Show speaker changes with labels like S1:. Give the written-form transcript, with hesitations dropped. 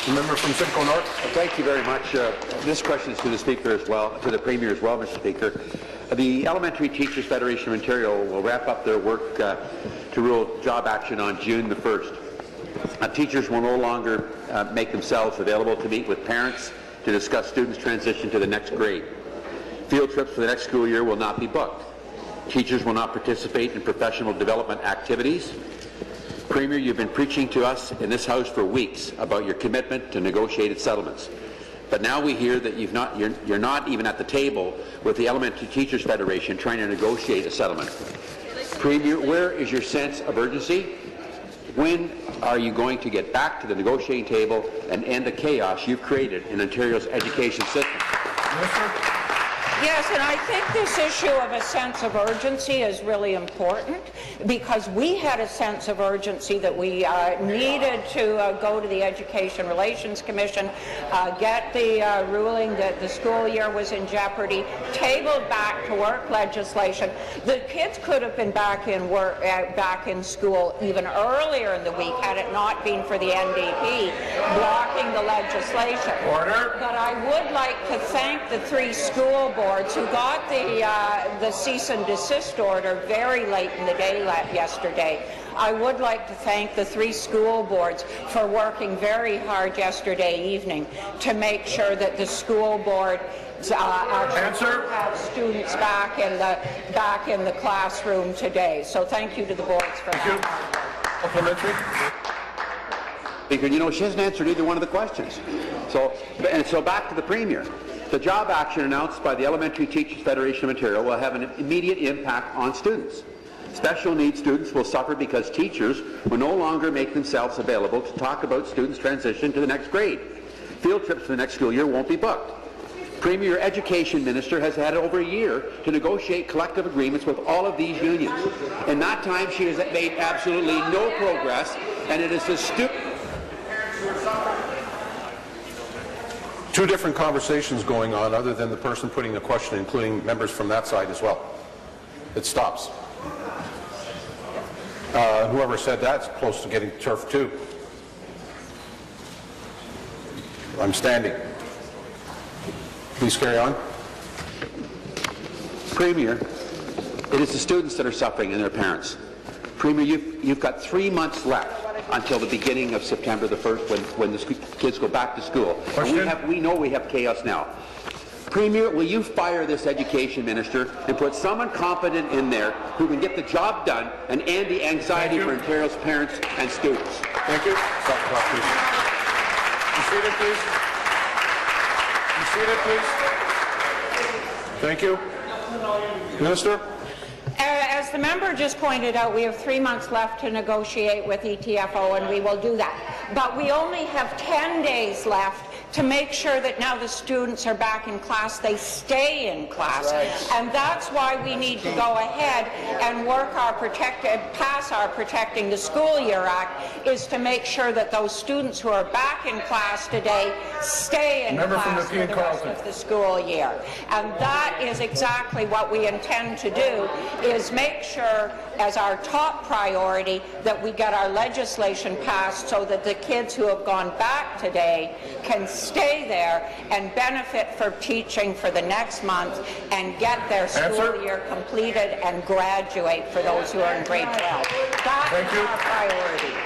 S1: The member from Simcoe North.
S2: Thank you very much. This question is to the Speaker as well, to the Premier as well, Mr. Speaker. The Elementary Teachers Federation of Ontario will wrap up their work to rule job action on June the 1st. Teachers will no longer make themselves available to meet with parents to discuss students' transition to the next grade. Field trips for the next school year will not be booked. Teachers will not participate in professional development activities. Premier, you've been preaching to us in this House for weeks about your commitment to negotiated settlements. But now we hear that you're not even at the table with the Elementary Teachers Federation trying to negotiate a settlement. Premier, where is your sense of urgency? When are you going to get back to the negotiating table and end the chaos you've created in Ontario's education system?
S1: Minister?
S3: Yes, and I think this issue of a sense of urgency is really important, because we had a sense of urgency that we needed to go to the Education Relations Commission, get the ruling that the school year was in jeopardy, tabled back to work legislation. The kids could have been back in school even earlier in the week had it not been for the NDP blocking the legislation.
S1: Order.
S3: But I would like to thank the 3 school boards who got the cease and desist order very late in the day yesterday. I would like to thank the 3 school boards for working very hard yesterday evening to make sure that the school board actually have students back in the classroom today. So thank you to the boards for that.
S1: Supplementary.
S2: Speaker, you know, she hasn't answered either one of the questions. So back to the Premier. The job action announced by the Elementary Teachers Federation of Ontario will have an immediate impact on students. Special needs students will suffer because teachers will no longer make themselves available to talk about students' transition to the next grade. Field trips for the next school year won't be booked. Premier, your Education Minister has had over a year to negotiate collective agreements with all of these unions. In that time, she has made absolutely no progress, and it is a stupid...
S1: 2 different conversations going on other than the person putting the question, including members from that side as well. It stops. Whoever said that's close to getting turf too. I'm standing. Please carry on.
S2: Premier, it is the students that are suffering and their parents. Premier, you've got 3 months left until the beginning of September the 1st when the kids go back to school. And we know we have chaos now. Premier, will you fire this Education Minister and put someone competent in there who can get the job done and end the anxiety for Ontario's parents and students?
S1: Thank you. Stop the clock, please. You seated, please. You seated, please. Thank you. Minister?
S3: As the member just pointed out, we have 3 months left to negotiate with ETFO, and we will do that. But we only have 10 days left to make sure that now the students are back in class, they stay in class. And that's why we need to go ahead and work pass our Protecting the School Year Act, is to make sure that those students who are back in class today stay in class for the rest of the school year. And that is exactly what we intend to do, is make sure as our top priority that we get our legislation passed so that the kids who have gone back today can stay there and benefit from teaching for the next month and get their school year completed and graduate for those who are in grade 12. That is our priority.